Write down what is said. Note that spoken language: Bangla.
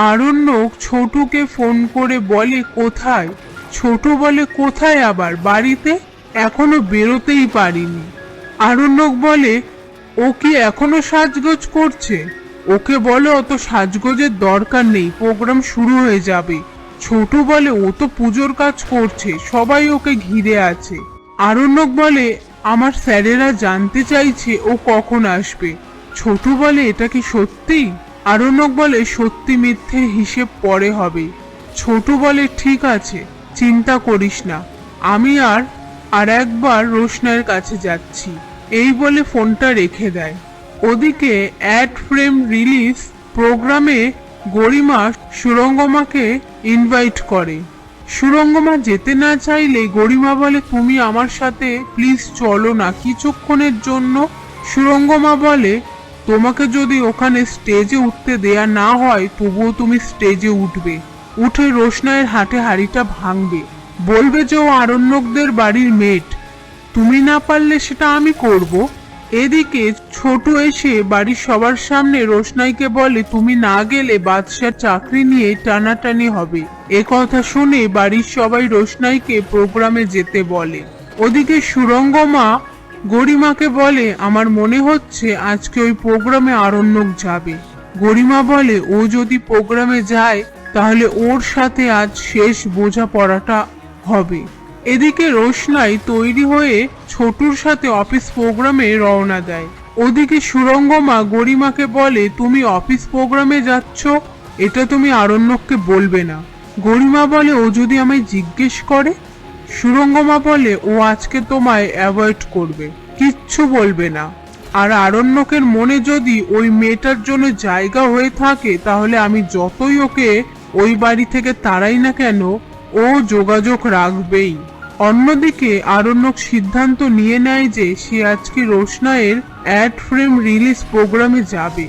আরণ্যক ছোটুকে ফোন করে বলে কোথায়। ছোট বলে কোথায় আবার, বাড়িতে, এখনো বেরোতেই পারিনি। আরণ্যক বলে ও কি এখনো সাজগোজ করছে? ওকে বলে অত সাজগোজের দরকার নেই, প্রোগ্রাম শুরু হয়ে যাবে। ছোট বলে ও তো পুজোর কাজ করছে, সবাই ওকে ঘিরে আছে। আরণ্যক বলে আমার স্যারেরা জানতে চাইছে ও কখন আসবে। ছোট বলে এটা কি সত্যি? আরণ্যক বলে সত্যি মিথ্যে হিসেব পরে হবে। ছোট বলে ঠিক আছে, চিন্তা করিস না, আমি আর একবার রোশনাইয়ের কাছে যাচ্ছি। এই বলে ফোনটা রেখে দেয়। ওদিকে অ্যাড ফ্রেম রিলিজ প্রোগ্রামে গরিমা সুরঙ্গমাকে ইনভাইট করে। সুরঙ্গমা যেতে না চাইলে গরিমা বলে তুমি আমার সাথে প্লিজ চলো না কিছুক্ষণের জন্য। সুরঙ্গমা বলে তোমাকে যদি ওখানে স্টেজে উঠতে দেয়া না হয় তবুও তুমি স্টেজে উঠবে, উঠে রোশনাইয়ের হাটে হাড়িটা ভাঙবে, বলবে যে ও আরণ্যকদের বাড়ির মেট। তুমি না পারলে সেটা আমি করব। এদিকে ছোট এসে বাড়ির সবার সামনে রোশনাইকে বলে তুমি না গেলে বাদশার চাকরি নিয়ে টানাটানি হবে। এ কথা শুনে বাড়ির সবাই রোশনাইকে প্রোগ্রামে যেতে বলে। ওদিকে সুরঙ্গমা গরিমাকে বলে আমার মনে হচ্ছে আজকে ওই প্রোগ্রামে আরণ্যক যাবে। গরিমা বলে ও যদি প্রোগ্রামে যায় তাহলে ওর সাথে আজ শেষ বোঝাপড়াটা হবে। এদিকে রোশনাই তৈরি হয়ে ছোটুর সাথে অফিস প্রোগ্রামে রওনা দেয়। ওদিকে সুরঙ্গমা গরিমাকে বলে তুমি অফিস প্রোগ্রামে যাচ্ছ, এটা তুমি আরণ্যককে বলবে না। গরিমা বলে ও যদি আমায় জিজ্ঞেস করে? সুরঙ্গমা বলে ও আজকে তোমায় অ্যাভয়েড করবে, কিচ্ছু বলবে না। আর আরণ্যকের মনে যদি ওই মেয়েটার জন্য জায়গা হয়ে থাকে তাহলে আমি যতই ওকে ওই বাড়ি থেকে তাড়াই না কেন ও যোগাযোগ রাখবেই। অন্যদিকে আরণ্যক সিদ্ধান্ত নিয়ে নেয় যে সে আজকে রোশনাইয়ের অ্যাড ফ্রেম রিলিজ প্রোগ্রামে যাবে।